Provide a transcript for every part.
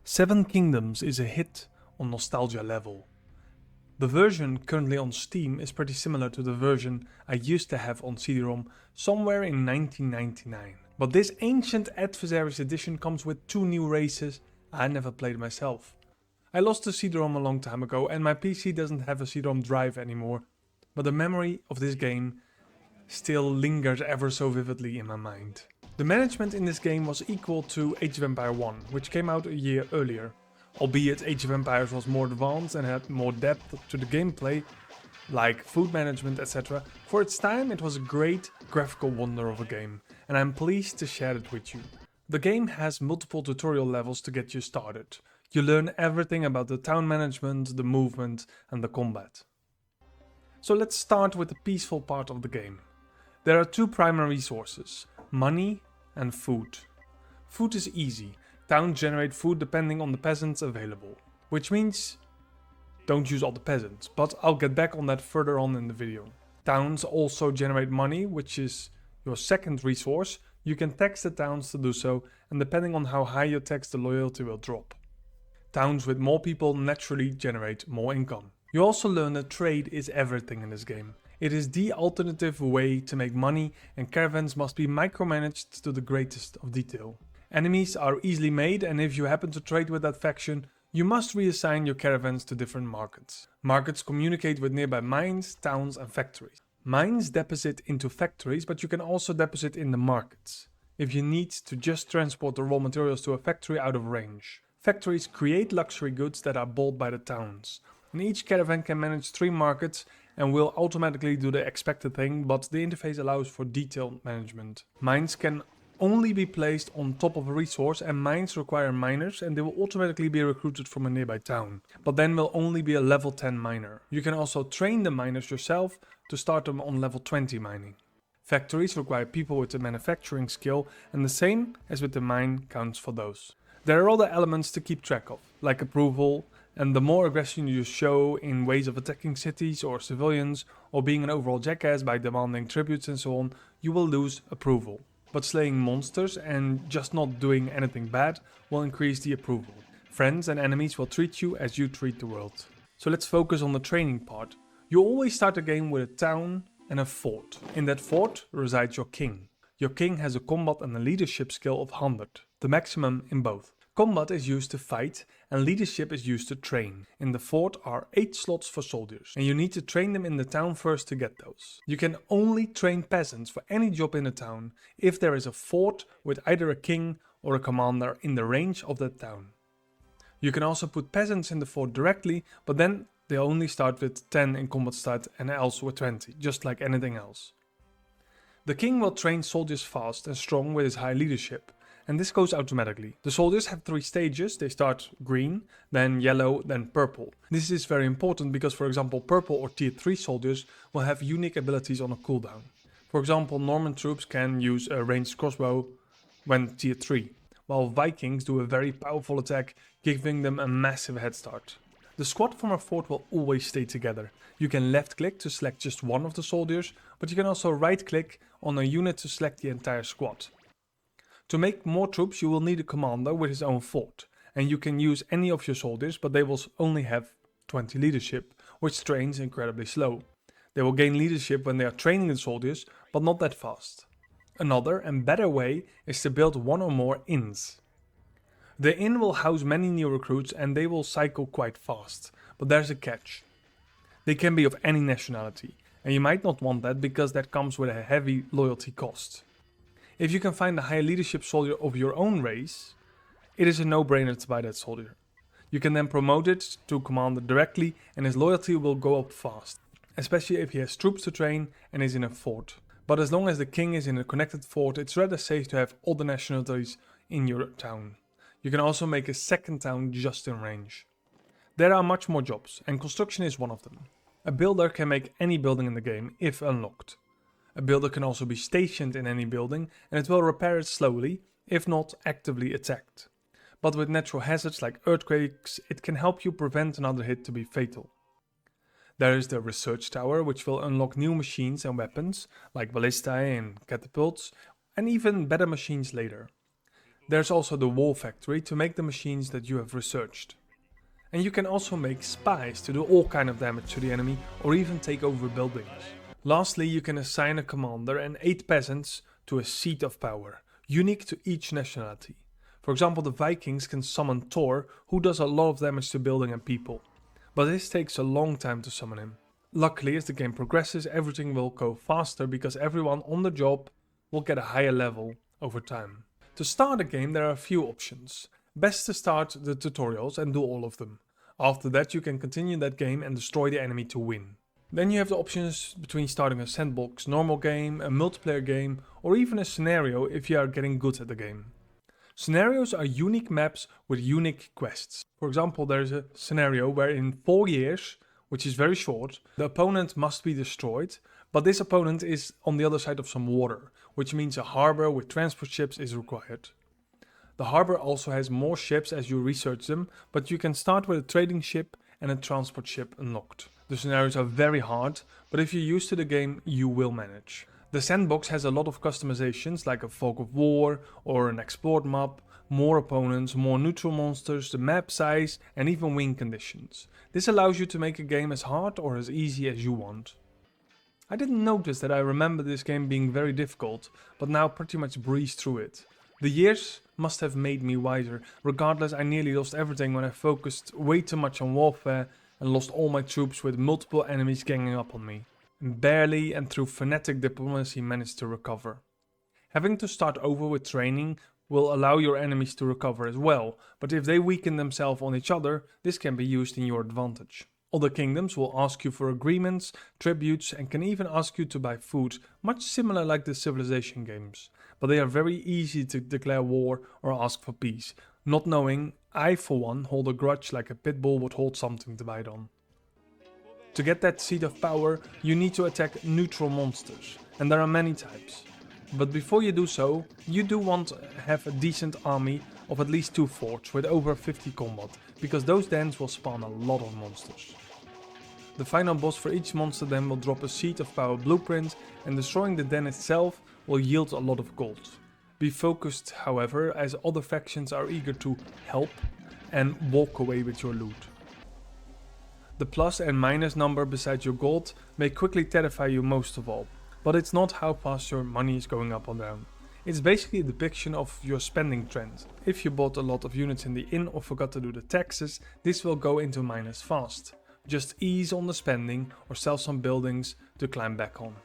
Seven Kingdoms is a hit on nostalgia level. The version currently on Steam is pretty similar to the version I used to have on CD-ROM somewhere in 1999. But this ancient Adversaries edition comes with 2 new races I never played myself. I lost the CD-ROM a long time ago and my PC doesn't have a CD-ROM drive anymore, but the memory of this game still lingers ever so vividly in my mind. The management in this game was equal to Age of Empires 1, which came out a year earlier. Albeit Age of Empires was more advanced and had more depth to the gameplay, like food management, etc. For its time it was a great graphical wonder of a game, and I'm pleased to share it with you. The game has multiple tutorial levels to get you started. You learn everything about the town management, the movement and the combat. So let's start with the peaceful part of the game. There are 2 primary resources, money and food. Food is easy. Towns generate food depending on the peasants available, which means don't use all the peasants, but I'll get back on that further on in the video. Towns also generate money, which is your second resource. You can tax the towns to do so, and depending on how high you tax, the loyalty will drop. Towns with more people naturally generate more income. You also learn that trade is everything in this game. It is the alternative way to make money, and caravans must be micromanaged to the greatest of detail. Enemies are easily made, and if you happen to trade with that faction, you must reassign your caravans to different markets. Markets communicate with nearby mines, towns and factories. Mines deposit into factories, but you can also deposit in the markets, if you need to just transport the raw materials to a factory out of range. Factories create luxury goods that are bought by the towns, and each caravan can manage 3 markets and will automatically do the expected thing, but the interface allows for detailed management. Mines can only be placed on top of a resource, and mines require miners and they will automatically be recruited from a nearby town, but then will only be a level 10 miner. You can also train the miners yourself to start them on level 20 mining. Factories require people with the manufacturing skill, and the same as with the mine counts for those. There are other elements to keep track of, like approval, and the more aggression you show in ways of attacking cities or civilians, or being an overall jackass by demanding tributes and so on, you will lose approval. But slaying monsters and just not doing anything bad will increase the approval. Friends and enemies will treat you as you treat the world. So let's focus on the training part. You always start the game with a town and a fort. In that fort resides your king. Your king has a combat and a leadership skill of 100, the maximum in both. Combat is used to fight and leadership is used to train. In the fort are 8 slots for soldiers, and you need to train them in the town first to get those. You can only train peasants for any job in a town if there is a fort with either a king or a commander in the range of that town. You can also put peasants in the fort directly, but then they only start with 10 in combat stat and else with 20, just like anything else. The king will train soldiers fast and strong with his high leadership, and this goes automatically. The soldiers have 3 stages. They start green, then yellow, then purple. This is very important because, for example, purple or tier 3 soldiers will have unique abilities on a cooldown. For example, Norman troops can use a ranged crossbow when tier 3, while Vikings do a very powerful attack, giving them a massive head start. The squad from a fort will always stay together. You can left click to select just one of the soldiers, but you can also right click on a unit to select the entire squad. To make more troops you will need a commander with his own fort, and you can use any of your soldiers, but they will only have 20 leadership, which trains incredibly slow. They will gain leadership when they are training the soldiers, but not that fast. Another and better way is to build 1 or more inns. The inn will house many new recruits and they will cycle quite fast, but there's a catch. They can be of any nationality, and you might not want that because that comes with a heavy loyalty cost. If you can find a high leadership soldier of your own race, it is a no-brainer to buy that soldier. You can then promote it to commander directly and his loyalty will go up fast, especially if he has troops to train and is in a fort. But as long as the king is in a connected fort, it's rather safe to have all the nationalities in your town. You can also make a second town just in range. There are much more jobs, and construction is one of them. A builder can make any building in the game if unlocked. A builder can also be stationed in any building and it will repair it slowly, if not actively attacked. But with natural hazards like earthquakes, it can help you prevent another hit to be fatal. There is the research tower, which will unlock new machines and weapons like ballistae and catapults, and even better machines later. There's also the war factory to make the machines that you have researched. And you can also make spies to do all kind of damage to the enemy or even take over buildings. Lastly, you can assign a commander and 8 peasants to a seat of power, unique to each nationality. For example, the Vikings can summon Thor, who does a lot of damage to building and people. But this takes a long time to summon him. Luckily, as the game progresses, everything will go faster because everyone on the job will get a higher level over time. To start a game, there are a few options. Best to start the tutorials and do all of them. After that, you can continue that game and destroy the enemy to win. Then you have the options between starting a sandbox normal game, a multiplayer game, or even a scenario if you are getting good at the game. Scenarios are unique maps with unique quests. For example, there is a scenario where in 4 years, which is very short, the opponent must be destroyed, but this opponent is on the other side of some water, which means a harbor with transport ships is required. The harbor also has more ships as you research them, but you can start with a trading ship and a transport ship unlocked. The scenarios are very hard, but if you're used to the game, you will manage. The sandbox has a lot of customizations like a fog of war or an explored map, more opponents, more neutral monsters, the map size and even win conditions. This allows you to make a game as hard or as easy as you want. I didn't notice that I remember this game being very difficult, but now pretty much breeze through it. The years must have made me wiser. Regardless, I nearly lost everything when I focused way too much on warfare and lost all my troops with multiple enemies ganging up on me. And barely and through frenetic diplomacy managed to recover. Having to start over with training will allow your enemies to recover as well, but if they weaken themselves on each other, this can be used in your advantage. Other kingdoms will ask you for agreements, tributes and can even ask you to buy food, much similar like the civilization games. But they are very easy to declare war or ask for peace, not knowing I for one hold a grudge like a pit bull would hold something to bite on. To get that seat of power, you need to attack neutral monsters, and there are many types. But before you do so, you do want to have a decent army of at least 2 forts with over 50 combat, because those dens will spawn a lot of monsters. The final boss for each monster then will drop a seat of power blueprint, and destroying the den itself will yield a lot of gold. Be focused, however, as other factions are eager to help and walk away with your loot. The plus and minus number beside your gold may quickly terrify you most of all, but it's not how fast your money is going up or down. It's basically a depiction of your spending trend. If you bought a lot of units in the inn or forgot to do the taxes, this will go into minus fast. Just ease on the spending or sell some buildings to climb back on.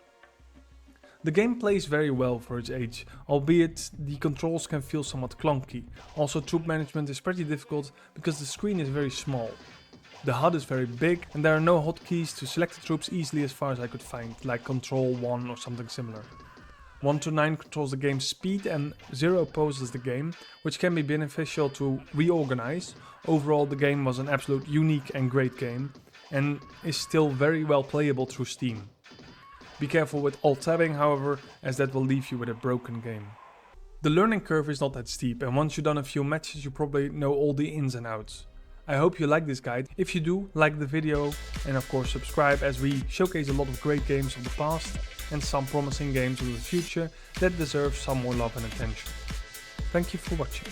The game plays very well for its age, albeit the controls can feel somewhat clunky. Also, troop management is pretty difficult because the screen is very small. The HUD is very big and there are no hotkeys to select the troops easily as far as I could find, like Control 1 or something similar. 1 to 9 controls the game's speed and 0 poses the game, which can be beneficial to reorganize. Overall, the game was an absolute unique and great game and is still very well playable through Steam. Be careful with alt-tabbing, however, as that will leave you with a broken game. The learning curve is not that steep, and once you've done a few matches you probably know all the ins and outs. I hope you like this guide. If you do, like the video and of course subscribe, as we showcase a lot of great games of the past and some promising games of the future that deserve some more love and attention. Thank you for watching.